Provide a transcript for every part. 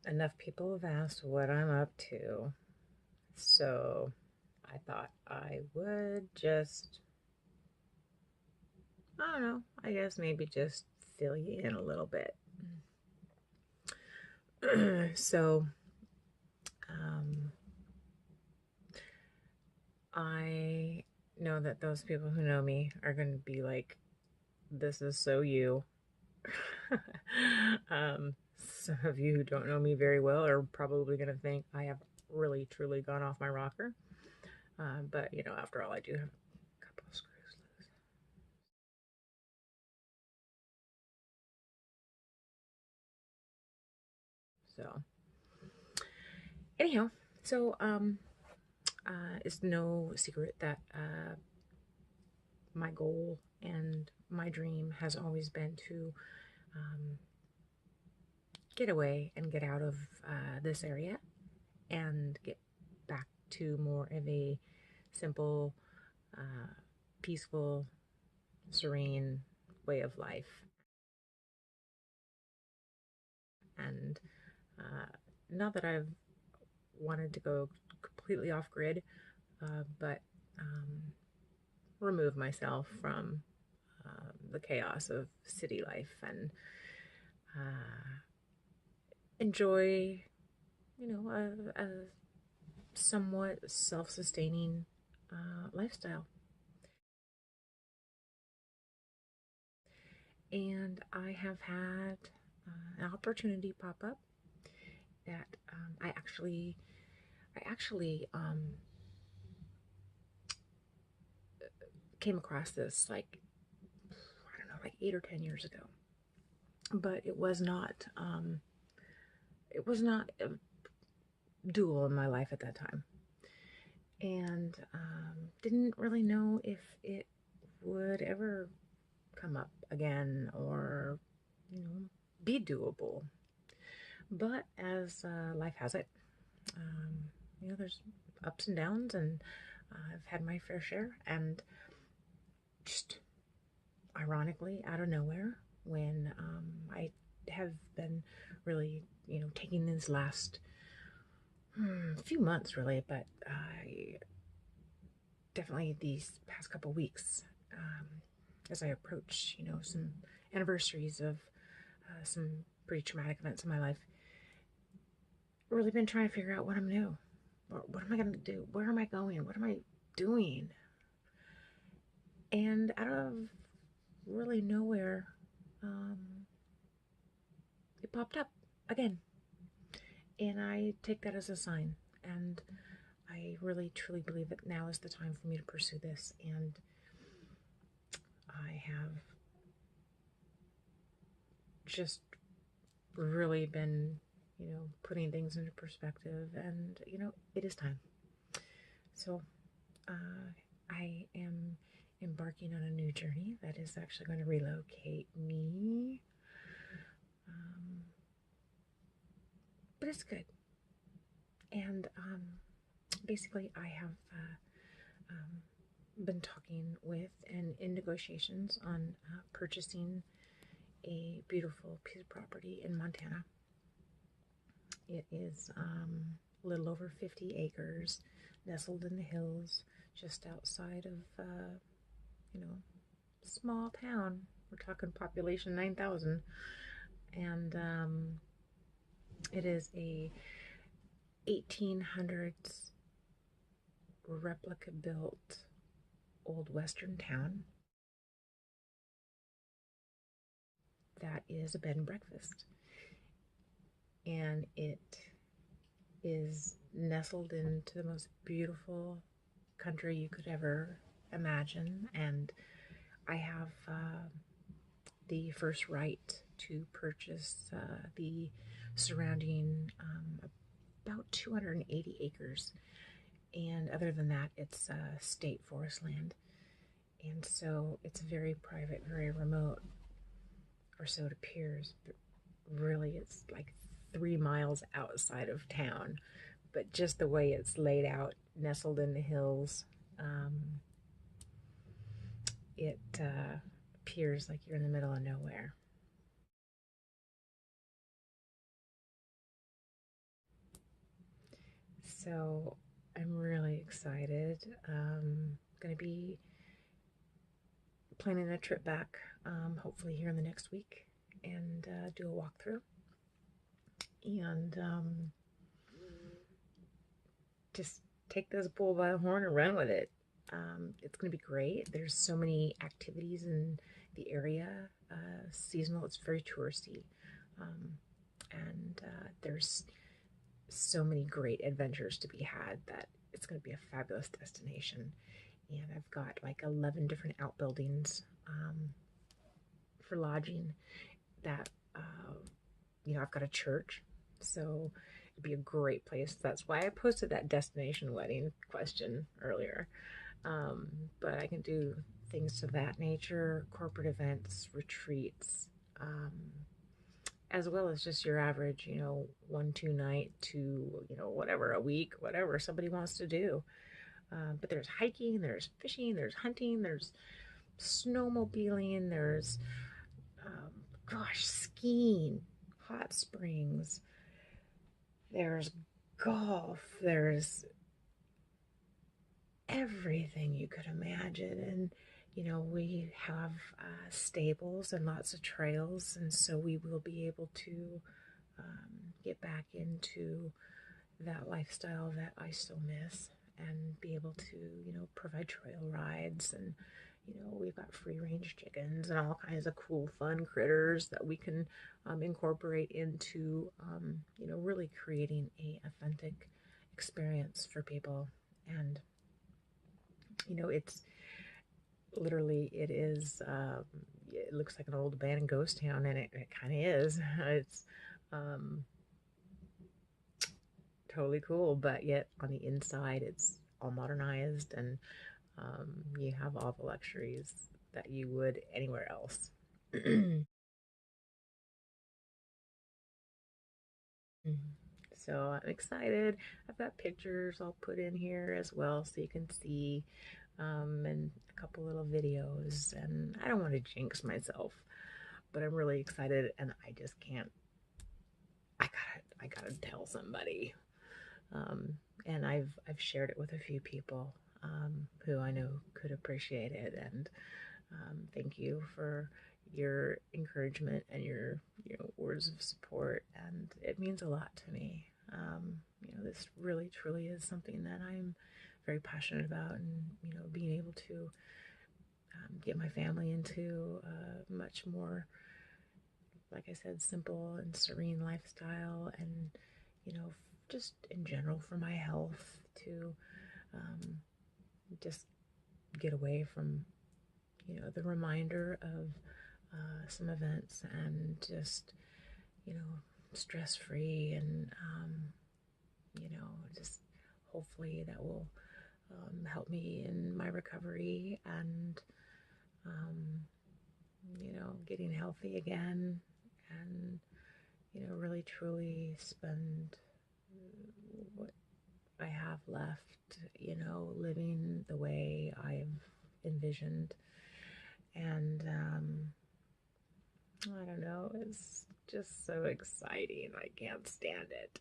enough people have asked what I'm up to, so I thought I would just, I don't know, I guess maybe just fill you in a little bit. So, um, I know that those people who know me are going to be like, this is so you. Some of you who don't know me very well are probably going to think I have really truly gone off my rocker. But, after all, I do have a couple of screws loose. So, anyhow, so it's no secret that my goal and my dream has always been to um, get away and get out of this area and get back to more of a simple, uh, peaceful, serene way of life. And not that I've wanted to go completely off grid, but remove myself from the chaos of city life and uh, enjoy, a somewhat self sustaining lifestyle. And I have had an opportunity pop up that I actually came across this like I don't know, like 8 or 10 years ago, but it was not a dual in my life at that time, and didn't really know if it would ever come up again or be doable. But as life has it, um, there's ups and downs, and I've had my fair share. And just ironically, out of nowhere, when I have been really, taking these last few months, really, but definitely these past couple weeks, as I approach, some anniversaries of some pretty traumatic events in my life, really been trying to figure out what I'm new. What am I going to do? Where am I going? What am I doing? And out of really nowhere, um, it popped up again. And I take that as a sign. And I really truly believe that now is the time for me to pursue this. And I have just really been, putting things into perspective. And, it is time. So I am embarking on a new journey that is actually going to relocate me. Um, but it's good. And basically, I have been talking with and in negotiations on purchasing a beautiful piece of property in Montana. It is a little over 50 acres, nestled in the hills, just outside of, you know, small town. We're talking population 9,000. And it is a 1800s replica built old western town that is a bed and breakfast. And it is nestled into the most beautiful country you could ever imagine. And I have the first right to purchase the surrounding about 280 acres. And other than that, it's state forest land. And so it's very private, very remote, or so it appears. But really, it's like 3 miles outside of town. But just the way it's laid out, nestled in the hills, um, it appears like you're in the middle of nowhere. So I'm really excited. Going to be planning a trip back, hopefully here in the next week, and do a walkthrough. And just take this bull by the horn and run with it. It's going to be great. There's so many activities in the area, seasonal. It's very touristy, and there's so many great adventures to be had that it's going to be a fabulous destination. And I've got like 11 different outbuildings for lodging that, I've got a church, so it'd be a great place. That's why I posted that destination wedding question earlier. But I can do things of that nature, corporate events, retreats, as well as just your average, 1-2 night to, whatever, a week, whatever somebody wants to do. But there's hiking, there's fishing, there's hunting, there's snowmobiling, there's, skiing, hot springs, there's golf, there's everything you could imagine. And we have stables and lots of trails, and so we will be able to get back into that lifestyle that I still miss, and be able to provide trail rides. And we've got free range chickens and all kinds of cool fun critters that we can incorporate into really creating a authentic experience for people. And it's literally, it looks like an old abandoned ghost town, and it kind of is. It's totally cool, but yet on the inside it's all modernized, and you have all the luxuries that you would anywhere else. So I'm excited. I've got pictures I'll put in here as well so you can see, and a couple little videos. And I don't want to jinx myself, but I'm really excited, and I just can't. I gotta tell somebody. And I've shared it with a few people who I know could appreciate it. And thank you for your encouragement and your words of support, and it means a lot to me. This really truly is something that I'm very passionate about, and being able to get my family into a much more, like I said, simple and serene lifestyle, and just in general for my health to just get away from the reminder of some events, and just stress free, and just hopefully that will help me in my recovery, and getting healthy again, and really truly spend what I have left living the way I've envisioned. And I don't know, it's just so exciting. I can't stand it.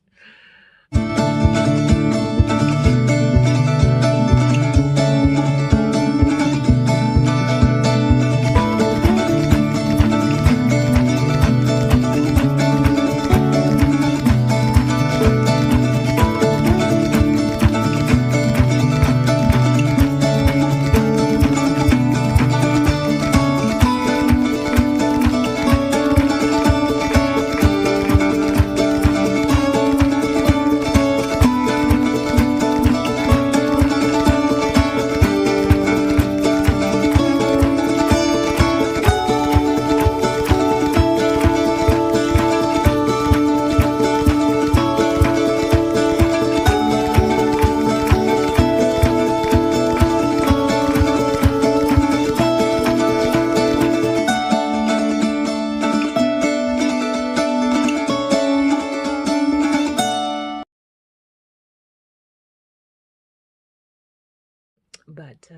But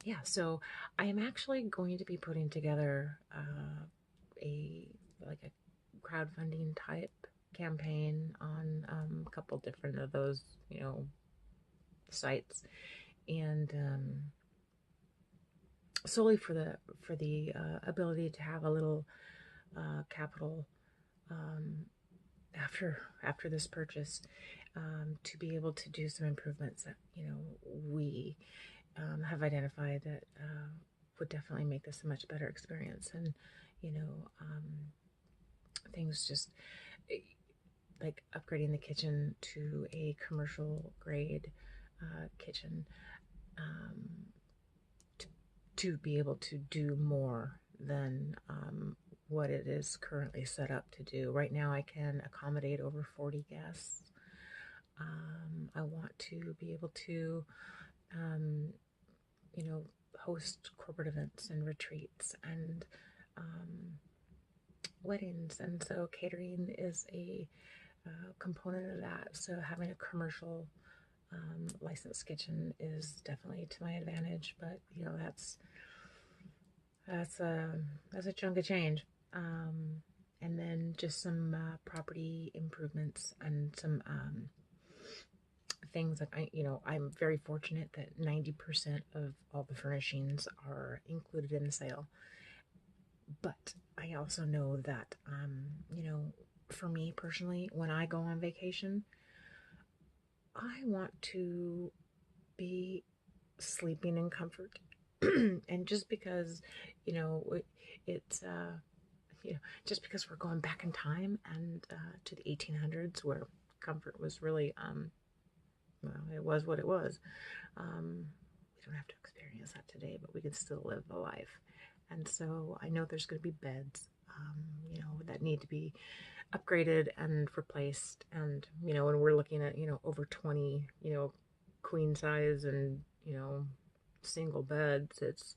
yeah, so I am actually going to be putting together a crowdfunding type campaign on a couple different of those, sites, and solely for the ability to have a little capital after this purchase, to be able to do some improvements that we have identified that would definitely make this a much better experience. And things just like upgrading the kitchen to a commercial grade kitchen, to be able to do more than what it is currently set up to do. Right now I can accommodate over 40 guests. I want to be able to host corporate events and retreats and weddings, and so catering is a component of that. So having a commercial licensed kitchen is definitely to my advantage, but that's a chunk of change. And then just some property improvements and some things that I'm very fortunate that 90% of all the furnishings are included in the sale. But I also know that for me personally, when I go on vacation, I want to be sleeping in comfort. And just because it's just because we're going back in time and to the 1800s, where comfort was really well, it was what it was. We don't have to experience that today, but we can still live the life. And so I know there's going to be beds that need to be upgraded and replaced. And when we're looking at over 20 queen size and single beds, it's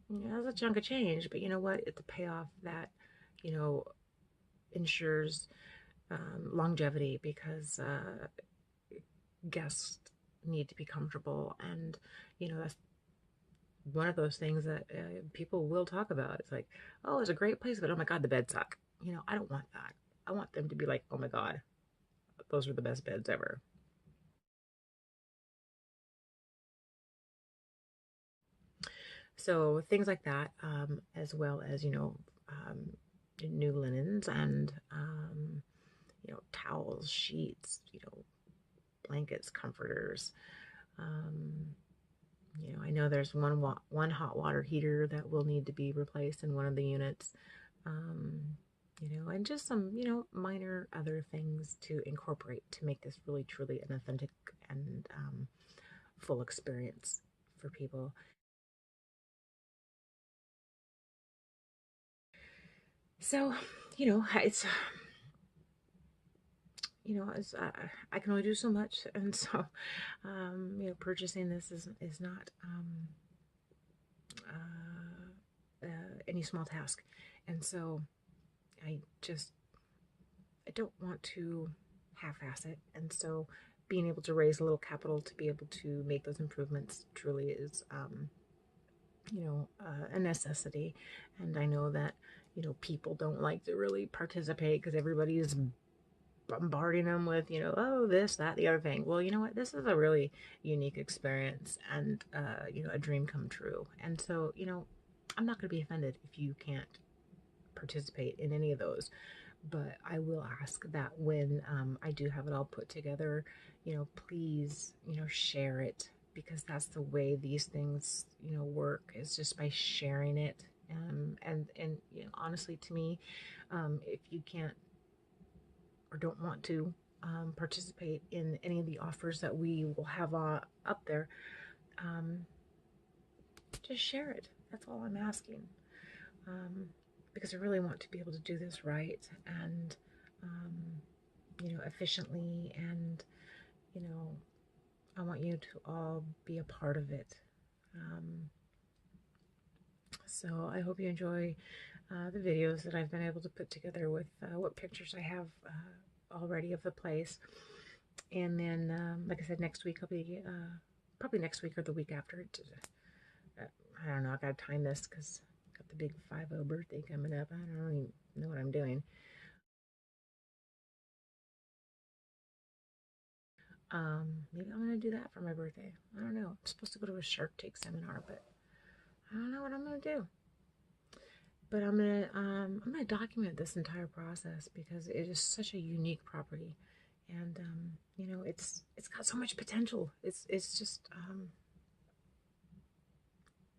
that's a chunk of change. But you know what, it's a payoff that ensures longevity, because guests need to be comfortable. And that's one of those things that people will talk about. It's like, oh, it's a great place, but oh my god, the beds suck. I don't want that. I want them to be like, oh my god, those were the best beds ever. So things like that, as well as new linens and towels, sheets, blankets, comforters. I know there's one hot water heater that will need to be replaced in one of the units. And just some, minor other things to incorporate to make this really, truly an authentic and full experience for people. So, it's, I can only do so much. And so, purchasing this is not any small task. And so I don't want to half-ass it. And so being able to raise a little capital to be able to make those improvements truly is, a necessity. And I know that, people don't like to really participate because everybody is bombarding them with, oh, this, that, the other thing. Well, you know what? This is a really unique experience and, a dream come true. And so, I'm not going to be offended if you can't participate in any of those. But I will ask that when I do have it all put together, please, share it, because that's the way these things, work, is just by sharing it. And honestly, to me, if you can't or don't want to participate in any of the offers that we will have up there, just share it. That's all I'm asking. Because I really want to be able to do this right and, efficiently, and, I want you to all be a part of it. So I hope you enjoy the videos that I've been able to put together with what pictures I have already of the place. And then, like I said, next week I'll be, probably next week or the week after. I don't know, I gotta time this because I've got the big 50 birthday coming up. I don't even know what I'm doing. Maybe I'm gonna do that for my birthday. I don't know. I'm supposed to go to a Shark Tank seminar, but I don't know what I'm gonna do. But I'm gonna document this entire process because it is such a unique property, and you know, it's got so much potential. It's just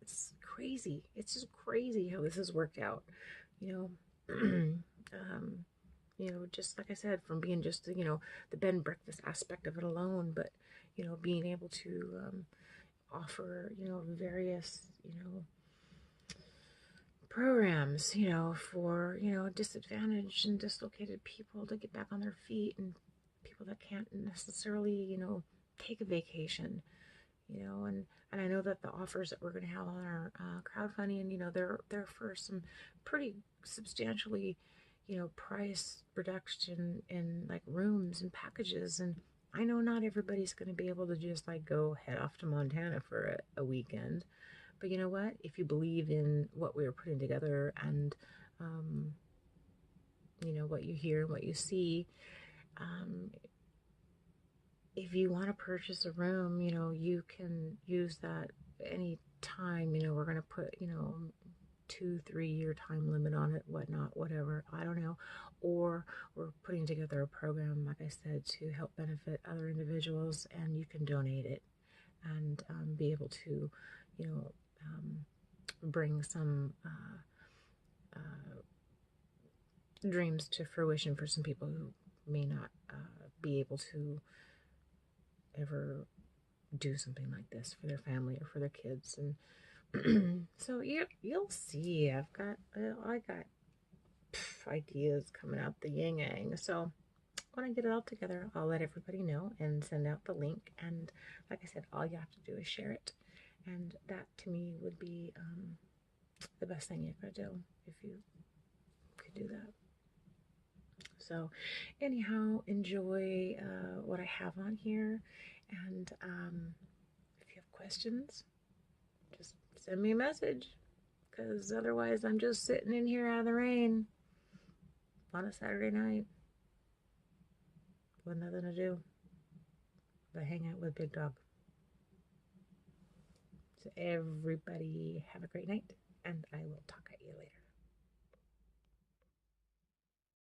it's crazy. It's just crazy how this has worked out. You know, you know, just like I said, from being just the bed and breakfast aspect of it alone, but being able to offer various programs for disadvantaged and dislocated people to get back on their feet, and people that can't necessarily take a vacation, and I know that the offers that we're going to have on our crowdfunding, they're for some pretty substantially, price reduction in like rooms and packages. And I know not everybody's going to be able to just like go head off to Montana for a weekend. But you know what? If you believe in what we are putting together and, um, what you hear and what you see, um, if you want to purchase a room, you can use that any time. We're going to put, 2-3 year time limit on it, whatnot, whatever. I don't know. Or we're putting together a program, like I said, to help benefit other individuals, and you can donate it and be able to, you know, bring some dreams to fruition for some people who may not be able to ever do something like this for their family or for their kids. And so you'll see. I got ideas coming out the yin yang. So when I get it all together, I'll let everybody know and send out the link. And like I said, all you have to do is share it. And that to me would be the best thing you could do if you could do that. So anyhow, enjoy what I have on here. And if you have questions, just send me a message, because otherwise I'm just sitting in here out of the rain on a Saturday night with nothing to do but hang out with Big Dog. So everybody have a great night, and I will talk at you later.